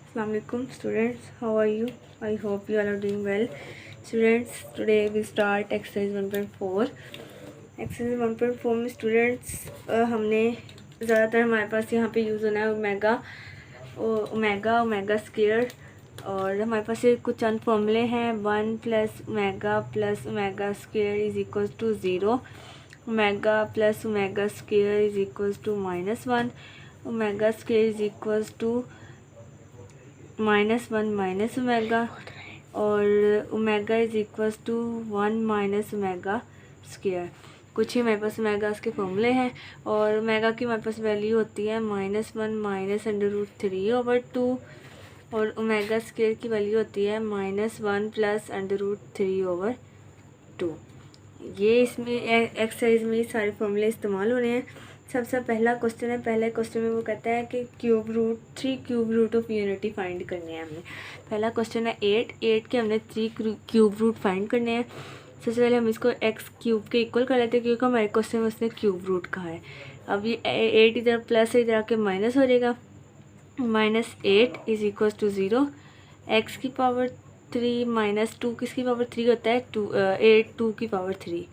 Assalamualaikum students, how are you? I hope you all are doing well. Students, today we start exercise 1.4. Exercise 1.4 में students हमने ज़्यादातर हमारे पास यहाँ पे use होना है ओमेगा स्क्वायर, और हमारे पास ये कुछ चंद फॉर्मूले हैं। 1 + omega square is equals to 0, omega + omega square is equals to -1, omega square is equals to -1 - omega, और omega is equals to 1 - omega square. कुछ ही हमारे पास ओमेगास के फॉर्मूले हैं, और ओमेगा की हमारे पास वैल्यू होती है -1 - √3/2, और ओमेगा स्क्वायर की वैल्यू होती है -1 + √3/2। ये इसमें एक्सरसाइज में सारे फॉर्मूले इस्तेमाल हो रहे हैं। सबसे पहला क्वेश्चन है, पहले क्वेश्चन में वो कहता है कि three cube root of unity find करने हैं हमने। पहला क्वेश्चन है 8 के हमने 3 क्यूब रूट फाइंड करने हैं। सबसे पहले हम इसको x³ के इक्वल कर लेते हैं, क्योंकि हमारे क्वेश्चन में उसने क्यूब रूट कहा है। अब ये 8 इधर प्लस है, इधर आके माइनस हो जाएगा। -8 इज इक्वल टू 0, x³ -2 किसकी पावर 3 होता है, 8 2 की पावर 3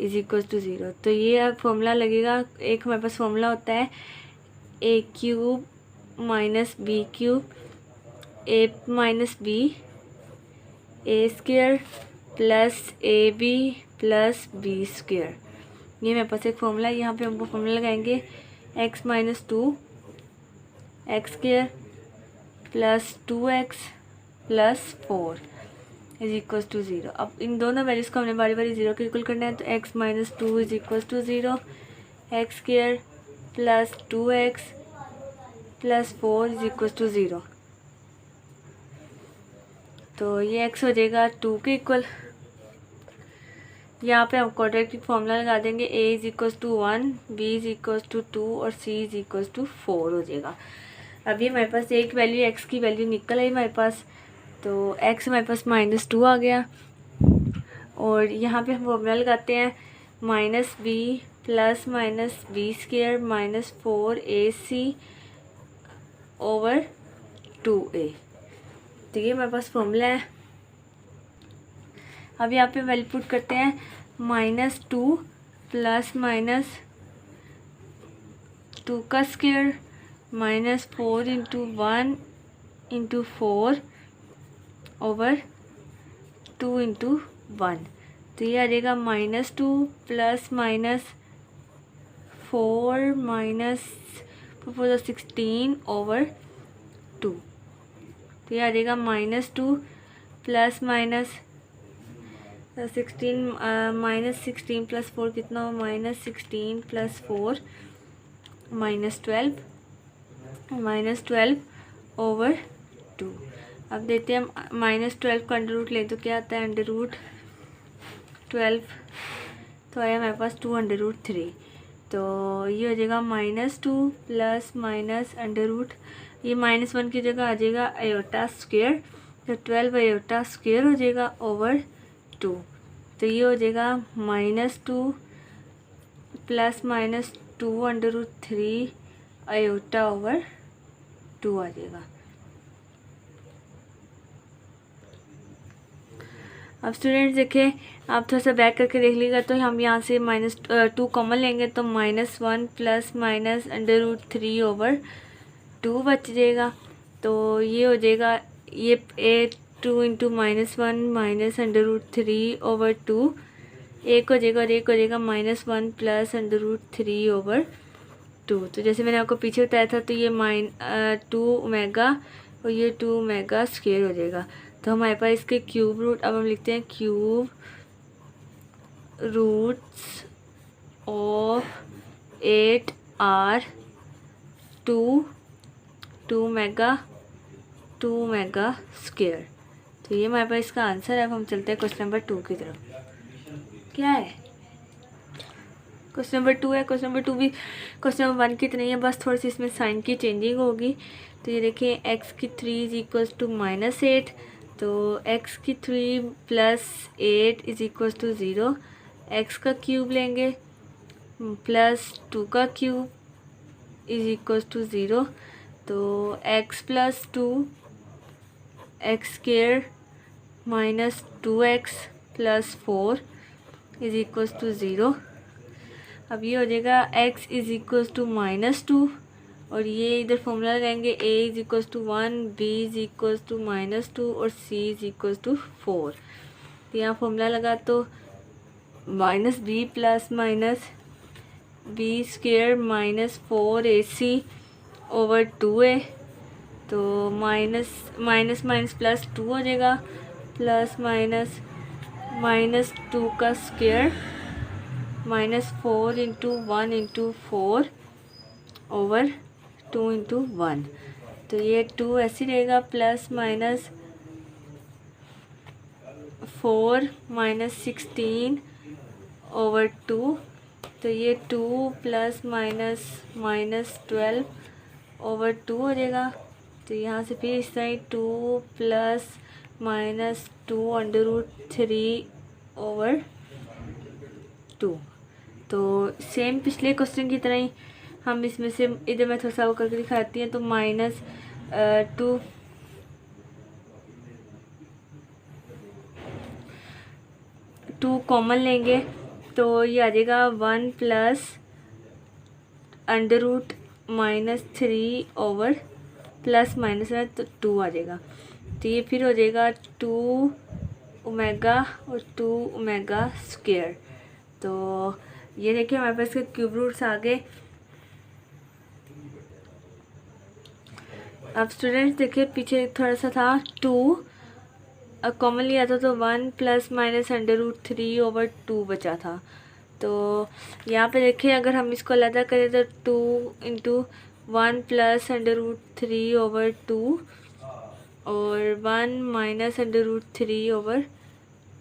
इज इक्वल टू 0। तो ये अब फॉर्मूला लगेगा। एक हमारे पास फॉर्मूला होता है a³ - b³ a - b a² + ab + b²। ये मेरे पास एक फॉर्मूला है। यहाँ पे हमको फॉर्मूला लगाएंगे x - 2 x² + 2x + 4 is equal to 0। अब इन दोनों वैल्यूज़ को हमने बारी बारी 0 के इक्वल करना है। तो x - 2 is equal to 0, x² + 2x + 4 is equal to 0। तो ये x हो जाएगा 2 के इक्वल। यहाँ पे हम क्वाड्रेटिक फॉर्मूला लगा देंगे, a is equal to 1, b is equal to 2 और c इज इक्वल टू 4 हो जाएगा। अभी हमारे पास एक वैल्यू x की वैल्यू निकल आई हमारे पास, तो x हमारे पास -2 आ गया। और यहाँ पे हम फॉर्मूला लगाते हैं -b + -b² - 4ac/2a। तो ये हमारे पास फॉर्मूला है। अब यहाँ पे वैल्यू पुट करते हैं -2 + -2 का स्क्वायर -4 × 1 × 4/2 × 1। तो ये आ जाएगा -2 + -4 -4 16/2। तो ये आ जाएगा -2 + -16 + 4 कितना हो, -16 + 4 -12 -12/2। अब देते हैं -12 का अंडर रूट लें तो क्या आता है, √12। तो आया हमारे पास 2√3। तो ये हो जाएगा -2 + -√, ये -1 की जगह आ जाएगा आयोटा स्क्वायर, तो 12 आयोटा स्क्वायर हो जाएगा /2। तो ये हो जाएगा -2 + -2√3 आयोटा /2 आ जाएगा। अब स्टूडेंट्स देखें, आप थोड़ा सा बैक करके देख लीजिएगा, तो हम यहाँ से -2 कॉमन लेंगे तो -1 + -√3/2 बच जाएगा। तो ये हो जाएगा, ये 2 × -1 - √3/2 एक हो जाएगा, और एक हो जाएगा -1 + √3/2। तो जैसे मैंने आपको पीछे बताया था, तो ये 2 ओमेगा और ये 2 ओमेगा स्क्वायर हो जाएगा। तो हमारे पास इसके क्यूब रूट, अब हम लिखते हैं cube roots of 8 are 2 omega square. तो ये हमारे पास इसका आंसर है। अब हम चलते हैं क्वेश्चन नंबर 2 की तरफ। क्या है, क्वेश्चन नंबर 2 है। क्वेश्चन नंबर 2 भी क्वेश्चन नंबर 1 की तरह ही है, बस थोड़ी सी इसमें साइन की चेंजिंग होगी। तो ये देखिए x³ इज इक्वल टू -8, तो x³ + 8 is equal to 0, x का क्यूब लेंगे +2 का क्यूब इज इक्वल टू 0। तो x plus 2 x square minus 2x plus 4 is equals to 0। अब ये हो जाएगा x इज इक्वल्स टू -2 और ये इधर फॉर्मूला लगाएंगे a is equals to 1, b is equals to -2 और c इज इक्वल्स टू 4। तो यहाँ फॉर्मूला लगा तो -b plus minus b square minus 4ac over 2a, तो माइनस माइनस प्लस 2 हो जाएगा, प्लस माइनस 2 का square -4 into 1 into 4 over 2 into 1। तो ये 2 ऐसे रहेगा, प्लस माइनस 4 माइनस 16 ओवर 2। तो ये 2 प्लस माइनस 12 ओवर 2 हो जाएगा। तो यहाँ से फिर इस साइड 2 प्लस -2 √3 ओवर 2। तो सेम पिछले क्वेश्चन की तरह ही हम इसमें से इधर मैं थोड़ा सा वो करके दिखाती हूँ। तो टू कॉमन लेंगे तो ये आ जाएगा 1 प्लस √-3 ओवर प्लस माइनस है तो 2 आ जाएगा। तो ये फिर हो जाएगा 2 ओमेगा और 2 ओमेगा स्क्वायर। तो ये देखिए हमारे पास के क्यूब रूट्स आ गए। अब स्टूडेंट्स देखिए पीछे थोड़ा सा था 2 कॉमन लिया था तो 1 प्लस माइनस √3 ओवर 2 बचा था। तो यहाँ पे देखिए अगर हम इसको अलग करें तो 2 इंटू 1 प्लस √3 ओवर 2 और 1 माइनस √3 ओवर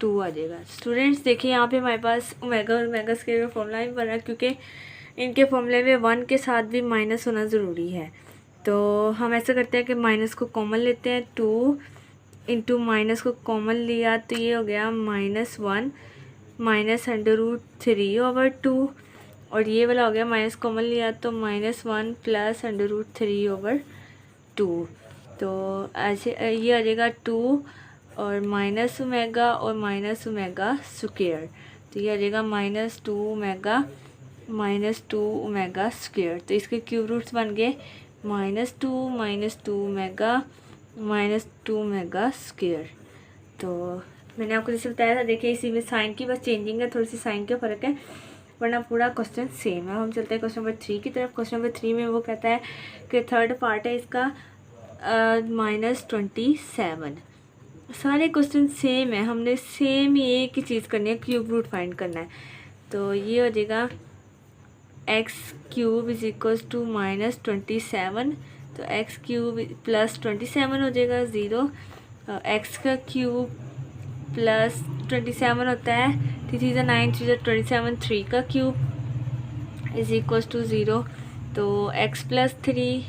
2 आ जाएगा। स्टूडेंट्स देखिए यहाँ पे हमारे पास ओमेगा और ओमेगा स्क्वायर का फॉर्मूला भी बन रहा है, क्योंकि इनके फॉर्मूले में 1 के साथ भी माइनस होना ज़रूरी है। तो हम ऐसा करते हैं कि माइनस को कॉमन लेते हैं, 2 इंटू माइनस को कॉमन लिया तो ये हो गया -1 माइनस √3 ओवर 2 और ये वाला हो गया माइनस कॉमन लिया तो -1 प्लस √3 ओवर 2। तो ऐसे ये आ जाएगा 2 और माइनस ओमेगा और माइनस ओमेगा स्क्वायर। तो ये आ जाएगा -2 ओमेगा स्क्वायर। तो इसके क्यूब रूट्स बन गए -2 ओमेगा -2 ओमेगा स्क्वायर। तो मैंने आपको जैसे बताया था, देखिए इसी में साइन की बस चेंजिंग है, थोड़ी सी साइन का फ़र्क है, वरना पूरा क्वेश्चन सेम है। हम चलते हैं क्वेश्चन नंबर 3 की तरफ। क्वेश्चन नंबर 3 में वो कहता है कि थर्ड पार्ट है इसका -27। सारे क्वेश्चन सेम है, हमने सेम ही एक ही चीज़ करनी है, क्यूब रूट फाइंड करना है। तो ये हो जाएगा x³ इज इक्वल्स टू -27। तो x³ प्लस 27 हो जाएगा 0। x का क्यूब प्लस 27 होता है, 3 × 9 3 × 27, 3 का क्यूब इज इक्वल्स टू 0। तो x plus 3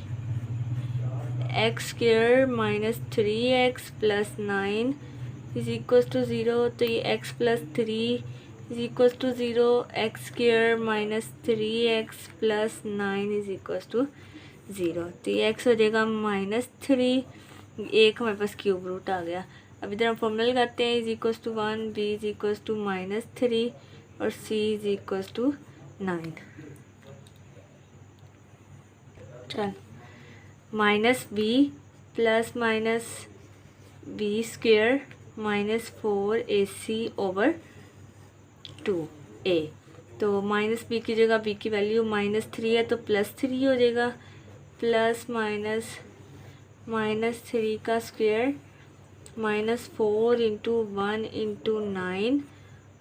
x² minus 3x plus 9 is equals to 0। तो ये x plus 3 is equals to 0, x² minus 3x plus 9 is equals to 0। तो ये x हो जाएगा -3, एक हमारे पास क्यूब रूट आ गया। अब इधर हम फॉर्मूला लगाते हैं, is equals to 1, b is equals to -3 और c इज इक्वल्स टू 9। चल -b plus minus b square -4ac over 2a। तो -b की जगह b की वैल्यू -3 है तो +3 हो जाएगा, प्लस माइनस 3 का square -4 into 1 into 9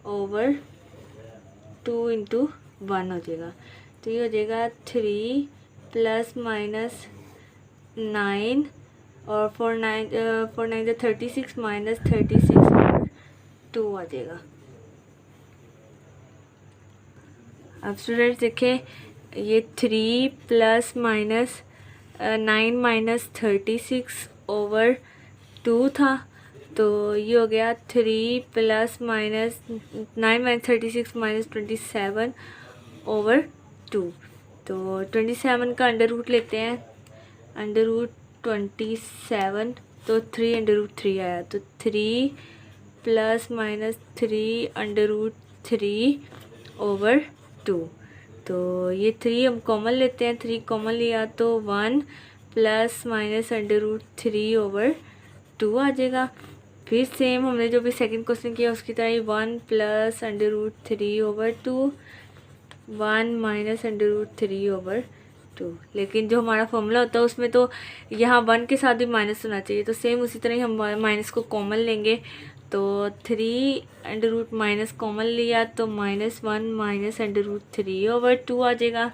over 2 into 1 हो जाएगा। तो ये हो जाएगा 3 प्लस माइनस 9 और 4 9 36 माइनस 36 ओवर 2 आ जाएगा। अब स्टूडेंट्स देखें, ये 3 प्लस माइनस 9 माइनस 36 ओवर 2 था, तो ये हो गया 3 plus minus 9 minus 36 minus 27 over 2। तो 27 का अंडर रूट लेते हैं, √27, तो 3√3 आया, तो 3 ± 3√3/2। तो ये 3 हम कॉमन लेते हैं, 3 कॉमन लिया तो 1 ± √3/2 आ जाएगा। फिर सेम हमने जो भी सेकंड क्वेश्चन किया उसकी तरह ही 1 + √3/2, 1 - √3/2। लेकिन जो हमारा फॉर्मूला होता है उसमें तो यहाँ 1 के साथ भी माइनस होना चाहिए, तो सेम उसी तरह ही हम माइनस को कॉमन लेंगे। तो 3 माइनस कॉमन लिया तो -1 - √3/2 आ जाएगा।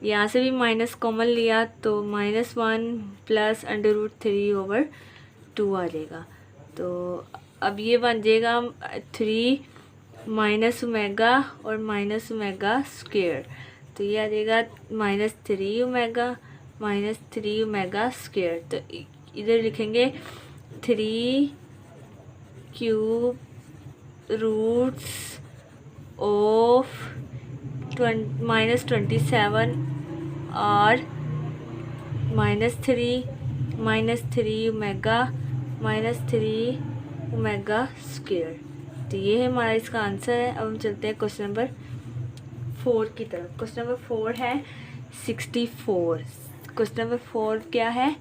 यहाँ से भी माइनस कॉमन लिया तो -1 + √3/2 आ जाएगा। तो अब ये बन जाएगा 3 - ओमेगा और -ओमेगा²। तो ये आ जाएगा -3 ओमेगा -3 ओमेगा²। तो इधर लिखेंगे 3³ रूट्स ऑफ -27 और -3 ओमेगा -3 ओमेगा²। तो ये है हमारा इसका आंसर है। अब हम चलते हैं क्वेश्चन नंबर 4 की तरफ। क्वेश्चन नंबर 4 है 64। क्वेश्चन नंबर 4 क्या है?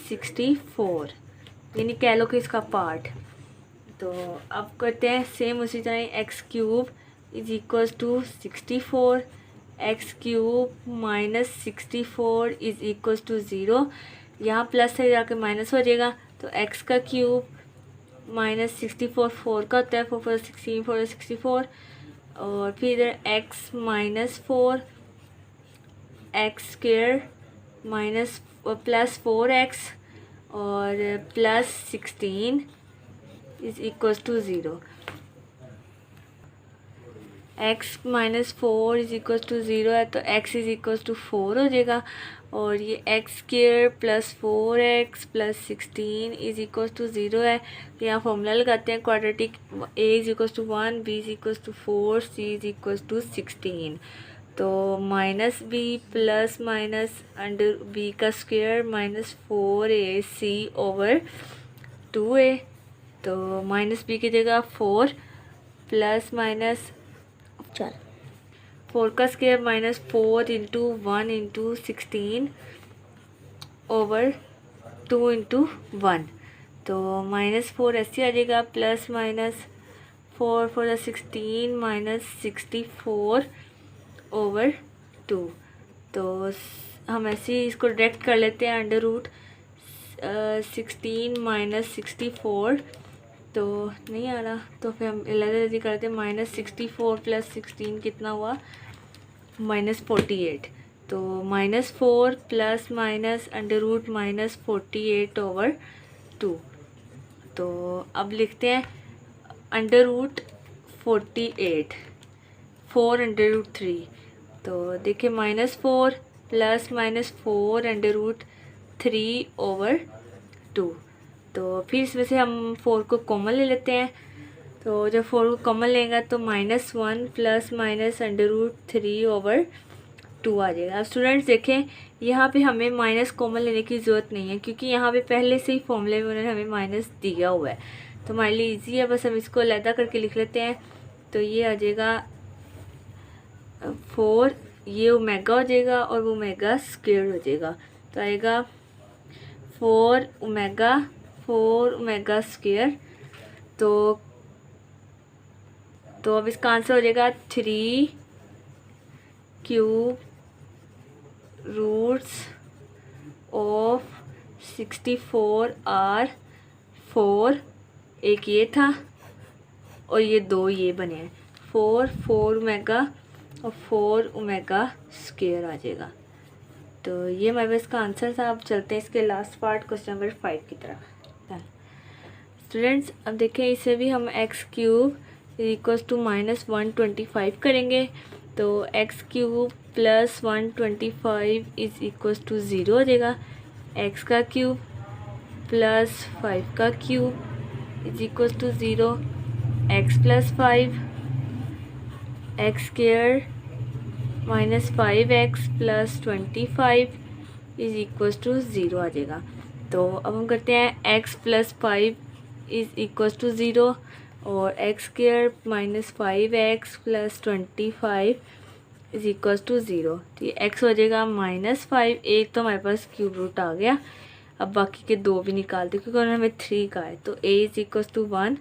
64, यानी कह लो कि इसका पार्ट। तो अब करते हैं सेम उसी तरह x³ = 64, x³ - 64 = 0। यहाँ प्लस से जाके माइनस हो जाएगा, तो x का क्यूब -64 4 का होता है, 4 4 16 4 64, और फिर इधर x -4 x² +4x और +16 = 0। x -4 = 0 है, तो x = 4 हो जाएगा। और ये x² +4x +16 = 0 है। तो यहाँ फॉर्मूला लगाते हैं क्वाड्रेटिक, a = 1, b = 4, c = 16। तो -b + -b² -4ac/2a। तो -b की जगह 4 ± 4 का स्क्वायर -4 × 1 × 16/2 × 1। तो -4 ऐसे आ जाएगा, +- 4 4 16 -64/2। तो हम ऐसे ही इसको डायरेक्ट कर लेते हैं, √16 - 64। तो नहीं आ रहा, तो फिर हम जल्दी करते हैं। -64 + 16 कितना हुआ? -48। तो -4 + √-48/2। तो अब लिखते हैं √48 4√3। तो देखिए -4 + -4√3/2। तो फिर इसमें से हम 4 को कॉमन ले लेते हैं। तो जब 4 को कॉमन लेंगे तो -1 + √3/2 आ जाएगा। अब स्टूडेंट्स देखें, यहाँ पे हमें माइनस कॉमन लेने की ज़रूरत नहीं है, क्योंकि यहाँ पे पहले से ही फॉर्मूले में उन्होंने हमें माइनस दिया हुआ है। तो हमारे लिए ईजी है, बस हम इसको अलग करके लिख लेते हैं। तो ये आ जाएगा 4, ये ओमेगा हो जाएगा और वो ओमेगा² हो जाएगा। तो आएगा 4 ओमेगा²। तो अब इसका आंसर हो जाएगा 3³ रूट्स ऑफ 64 आर 4। एक ये था और ये 2 ये बने हैं, 4 ओमेगा और 4 ओमेगा² आ जाएगा। तो ये हमारे पास का आंसर था। अब चलते हैं इसके लास्ट पार्ट, क्वेश्चन नंबर 5 की तरफ। स्टूडेंट्स अब देखें, इसे भी हम x³ = -125 करेंगे। तो x³ + 125 = 0 हो जाएगा। x का क्यूब + 5 का cube = 0, x + 5 x² - 5x + 25 is equals to 0 आ जाएगा। तो अब हम करते हैं x plus 5 is equals to 0 और x square minus 5x plus 25 is equals to 0। तो ये x हो जाएगा -5, एक तो हमारे पास क्यूब रूट आ गया। अब बाकी के दो भी निकालते क्योंकि उन्होंने हमें 3 का है। तो a is equals to 1,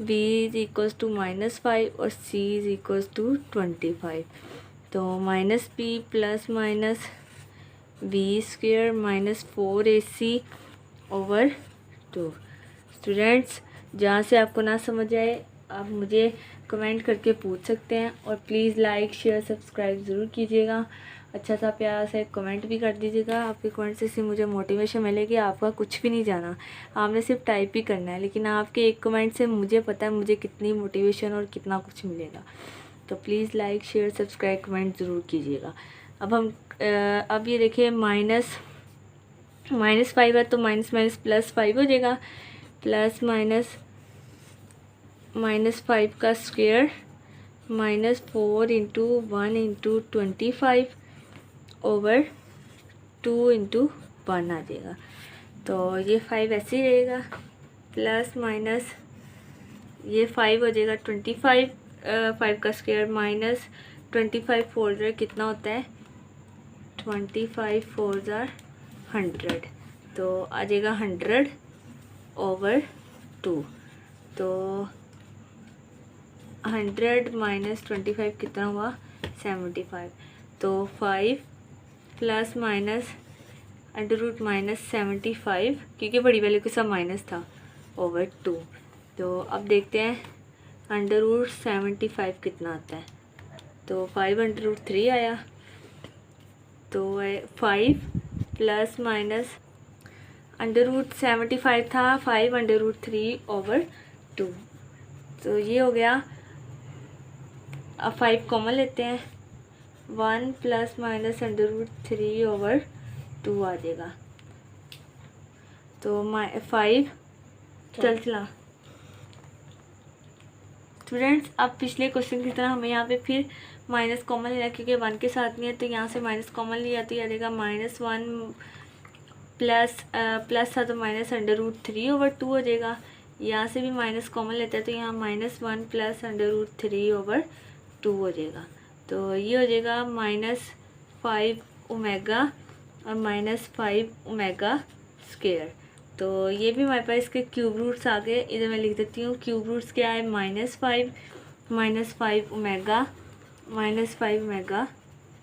b is equals to -5 और c इज़ इक्वल्स टू 25। तो minus b plus minus b square minus 4ac over 2। Students, जहाँ से आपको ना समझ आए आप मुझे कमेंट करके पूछ सकते हैं और प्लीज़ लाइक शेयर सब्सक्राइब ज़रूर कीजिएगा। अच्छा सा प्यार से कमेंट भी कर दीजिएगा। आपके कमेंट से मुझे मोटिवेशन मिलेगी। आपका कुछ भी नहीं जाना, आपने सिर्फ टाइप ही करना है, लेकिन आपके एक कमेंट से मुझे पता है मुझे कितनी मोटिवेशन और कितना कुछ मिलेगा। तो please like share subscribe comment ज़रूर कीजिएगा। अब ये देखिए माइनस 5 है तो माइनस माइनस प्लस 5 हो जाएगा। प्लस माइनस 5 का square -4 into 1 into 25 over 2 into 1 आ जाएगा। तो ये 5 ऐसे ही रहेगा। प्लस माइनस ये 5 हो जाएगा 25, 5 का स्क्वायर माइनस 25 4 कितना होता है 25 4 100। तो आ जाएगा 100 ओवर 2। तो 100 माइनस 25 कितना हुआ 75। तो 5 plus minus under root minus 75 क्योंकि बड़ी वैल्यू के साथ माइनस था ओवर 2। तो अब देखते हैं अंडर रूट 75 कितना आता है। तो 5 अंडर रूट 3 आया। तो 5 प्लस माइनस अंडर रूट 75 था 5 अंडर रूट 3 ओवर 2। तो ये हो गया। अब 5 कॉमन लेते हैं 1 plus minus under root 3 over 2 आ जाएगा। तो 5 चला। स्टूडेंट्स, अब पिछले क्वेश्चन की तरह हमें यहाँ पे फिर माइनस कॉमन लेना क्योंकि 1 के साथ में है। तो यहाँ से माइनस कॉमन लिया तो आ जाएगा -1 प्लस था तो माइनस अंडर रूट 3 ओवर 2 हो जाएगा। यहाँ से भी माइनस कॉमन लेते हैं तो यहाँ -1 प्लस अंडर रूट 3 ओवर 2 हो जाएगा। तो ये हो जाएगा -5 ओमेगा और -5 ओमेगा स्क्वायर। तो ये भी हमारे पास इसके क्यूब रूट्स आ गए। इधर मैं लिख देती हूँ क्यूब रूट्स क्या है -5 ओमेगा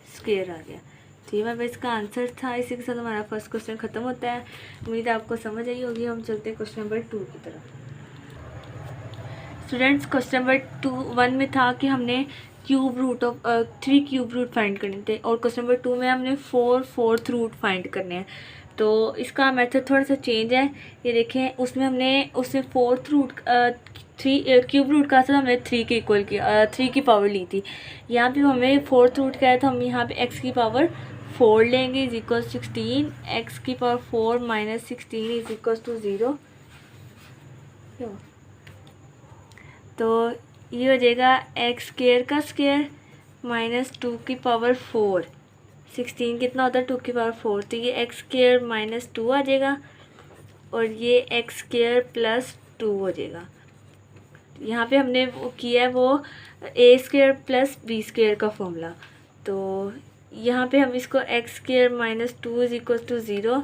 स्क्वायर आ गया। तो ये हमारे पास इसका आंसर था। इसी के साथ हमारा फर्स्ट क्वेश्चन ख़त्म होता है। उम्मीद है आपको समझ आई होगी। हम चलते हैं क्वेश्चन नंबर 2 की तरफ। स्टूडेंट्स, क्वेश्चन नंबर 1 में था कि हमने cube root of 3 cube root find करने थे और क्वेश्चन नंबर 2 में हमने 4 4th रूट फाइंड करने हैं। तो इसका मेथड थोड़ा सा चेंज है। ये देखें, उसमें 4th रूट 3 क्यूब रूट का था, हमने 3 के इक्वल किया, 3 की पावर ली थी। यहाँ पे हमें 4th रूट का है तो हम यहाँ पे x की पावर 4 लेंगे इज इक्वल 16। x की power 4 minus 16 is equal to 0। तो ये हो जाएगा एक्स स्क्वायर का स्क्वायर माइनस 2 की पावर 4। 16 कितना होता है 2 की पावर 4। तो ये एक्स स्क्वायर माइनस 2 आ जाएगा और ये एक्स स्क्वायर प्लस 2 हो जाएगा। यहाँ पे हमने वो किया है वो a square plus b square का फॉर्मूला। तो यहाँ पे हम इसको x square minus 2 is equal to 0,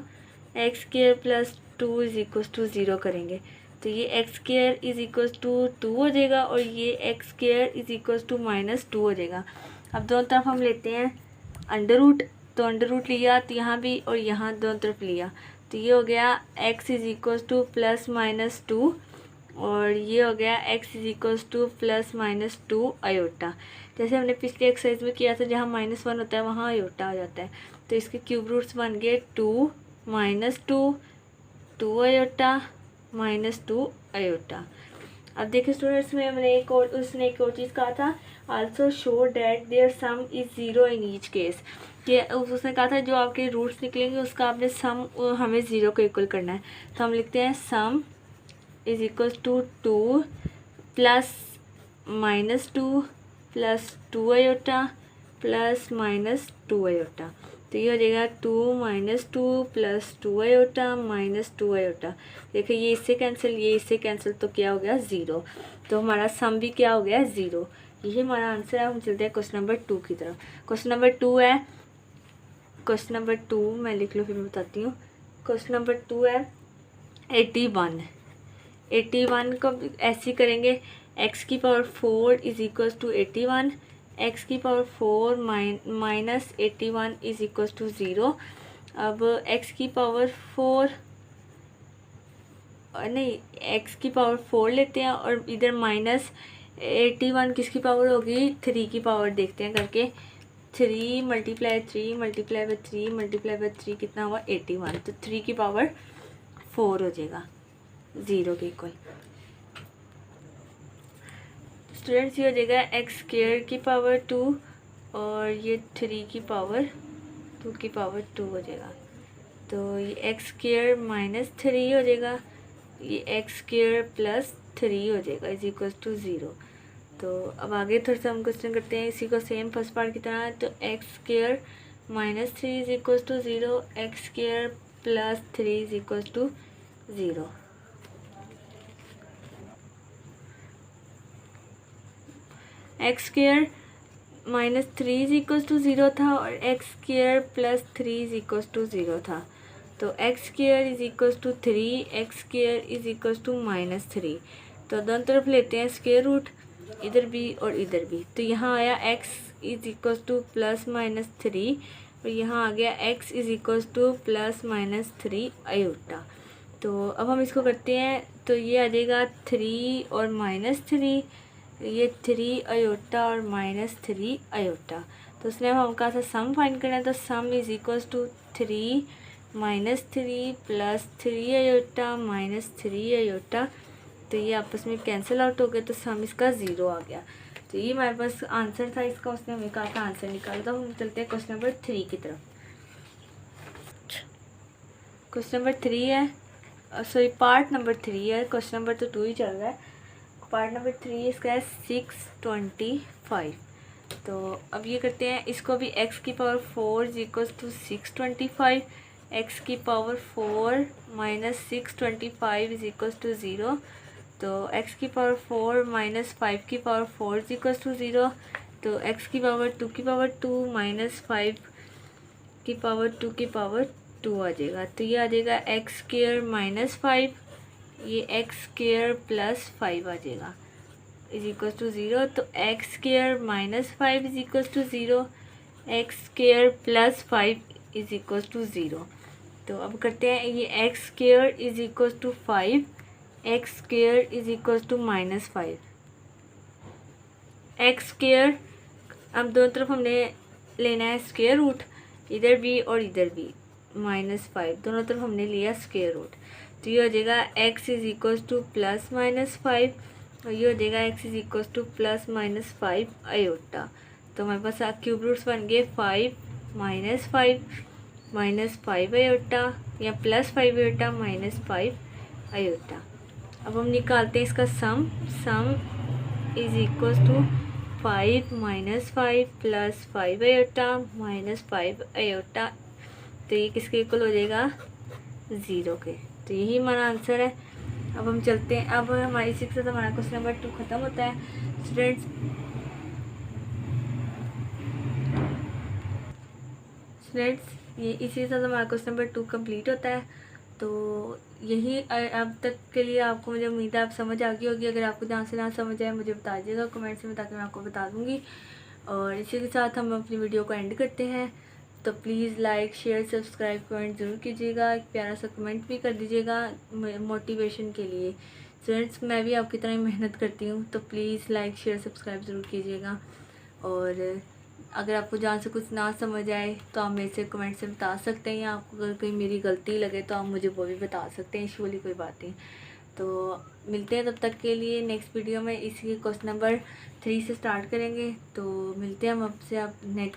x square plus 2 is equal to 0 करेंगे। तो ये x square is equal to 2 हो जाएगा और ये x square is equal to -2 हो जाएगा। अब दोनों तरफ हम लेते हैं अंडर रूट। तो अंडर रूट लिया तो यहाँ भी और यहाँ दोनों तरफ लिया तो ये हो गया x इज इक्वल टू +-2 और ये हो गया x is equal to +-2 iota. जैसे हमने पिछले एक्सरसाइज में किया था जहाँ -1 होता है वहाँ आयोटा आ जाता है। तो इसके क्यूब रूट्स बन गए 2 -2 2 आयोटा -2 आयोटा। अब देखिए स्टूडेंट्स में मैंने उसने एक और चीज़ कहा था, also show that their sum is 0 in each case. कि उसने कहा था जो आपके रूट्स निकलेंगे उसका आपने सम हमें 0 को इक्वल करना है। तो हम लिखते हैं sum is equal to 2 +-2 +2 iota +-2 iota. तो तो ये हो जाएगा 2 minus 2 plus 2 iota minus 2 iota. देखिए ये इससे कैंसिल, ये इससे कैंसिल, तो क्या हो गया 0। तो हमारा सम भी क्या हो गया 0। यही हमारा आंसर है। हम चलते हैं क्वेश्चन नंबर 2 की तरफ। क्वेश्चन नंबर 2 है, क्वेश्चन नंबर 2 मैं लिख लूँ फिर मैं बताती हूँ। क्वेश्चन नंबर 2 है 81। 81 को ऐसे ही करेंगे, x की power 4 is equal to 81, x की power 4 minus 81 is equal to 0। अब x की पावर 4 नहीं, x की पावर 4 लेते हैं और इधर माइनस 81 किसकी पावर होगी 3 की पावर। देखते हैं करके, 3 multiply 3 multiply by 3 multiply by 3 कितना हुआ 81। तो 3 की पावर 4 हो जाएगा 0 के इक्वल। स्टूडेंट्स ये हो जाएगा एक्स स्क्वायर की पावर 2 और ये 3 की पावर 2 की पावर 2 हो जाएगा। तो ये एक्स स्क्वायर माइनस 3 हो जाएगा, ये एक्स स्क्वायर प्लस 3 हो जाएगा इज इक्वल टू 0। तो अब आगे थोड़ा सा हम क्वेश्चन करते हैं इसी को सेम फर्स्ट पार्ट की तरह। तो x square minus 3 is equal to 0, x square plus 3 is equal to 0। X square minus 3 is equal to 0 था और x square plus 3 is equal to 0 था। तो x square is equal to 3, x square is equal to minus 3। तो दोनों तरफ लेते हैं square root, इधर भी और इधर भी। तो यहाँ आया x is equal to plus minus 3 और यहाँ आ गया x is equal to plus minus 3 iota. तो अब हम इसको करते हैं, तो ये आ जाएगा 3 और माइनस 3, ये 3 आयोटा और माइनस 3 आयोटा। तो उसमें हम कहा था सम फाइंड करना है, तो sum is equal to 3 minus 3 plus 3 iota minus 3 iota. तो ये आपस में कैंसिल आउट हो गया, तो सम इसका 0 आ गया। तो ये हमारे पास आंसर था इसका, उसने हमें कहा था आंसर निकाला। तो हम चलते हैं क्वेश्चन नंबर 3 की तरफ। क्वेश्चन नंबर 3 है, सॉरी पार्ट नंबर 3 है, क्वेश्चन नंबर तो 2 ही चल रहा है। पार्ट नंबर 3 इसका है 625। तो अब ये करते हैं, इसको भी x की power 4 is equal to 625, x की power 4 minus 625 is equal to 0। तो x की पावर 4 माइनस 5 की पावर 4 इज इक्वल टू 0। तो x की पावर 2 की पावर 2 माइनस 5 की पावर 2 की पावर 2 आ जाएगा। तो ये आ जाएगा एक्स स्क्वायर माइनस 5, ये एक्स स्क्वायर प्लस 5 आ जाएगा इज इक्वल टू 0। तो x square minus 5 is equal to 0, x square plus 5 is equal to 0। तो अब करते हैं, ये x square is equal to 5, x square is equal to minus 5। X square अब दोनों तरफ हमने लेना है स्क्वायर रूट, इधर भी और इधर भी माइनस 5, दोनों तरफ हमने लिया स्क्वायर रूट। तो ये हो जाएगा x is equal to plus minus 5 और ये हो जाएगा x is equal to plus minus 5 iota. तो हमारे पास क्यूब रूट्स बन गए 5 माइनस 5 आयोटा या प्लस 5 आयोटा माइनस 5 आयोटा। अब हम निकालते हैं इसका sum is equal to 5 minus 5 plus 5 iota minus 5 iota. तो ये किसके इक्वल हो जाएगा 0 के। तो यही हमारा आंसर है। अब हम चलते हैं, अब हमारी इसी के साथ हमारा क्वेश्चन नंबर 2 खत्म होता है। स्टूडेंट्स ये इसी के साथ हमारा क्वेश्चन नंबर 2 कंप्लीट होता है। तो यही अब तक के लिए आपको, मुझे उम्मीद है आप समझ आ गई होगी। अगर आपको जहाँ से ना समझ आए मुझे बता दीजिएगा कमेंट्स में, ताकि मैं आपको बता दूँगी। और इसी के साथ हम अपनी वीडियो को एंड करते हैं। तो please like share subscribe comment ज़रूर कीजिएगा, एक प्यारा सा कमेंट भी कर दीजिएगा मोटिवेशन के लिए। फ्रेंड्स मैं भी आपकी तरह मेहनत करती हूँ, तो प्लीज़ लाइक शेयर सब्सक्राइब ज़रूर कीजिएगा। और अगर आपको जहाँ से कुछ ना समझ आए तो आप मेरे से कमेंट से बता सकते हैं, या आपको अगर कहीं मेरी गलती लगे तो आप मुझे वो भी बता सकते हैं, इशू वाली कोई बात नहीं। तो मिलते हैं तब तक के लिए नेक्स्ट वीडियो में। इसी क्वेश्चन नंबर 3 से स्टार्ट करेंगे। तो मिलते हैं हम आपसे, आप नेक्स्ट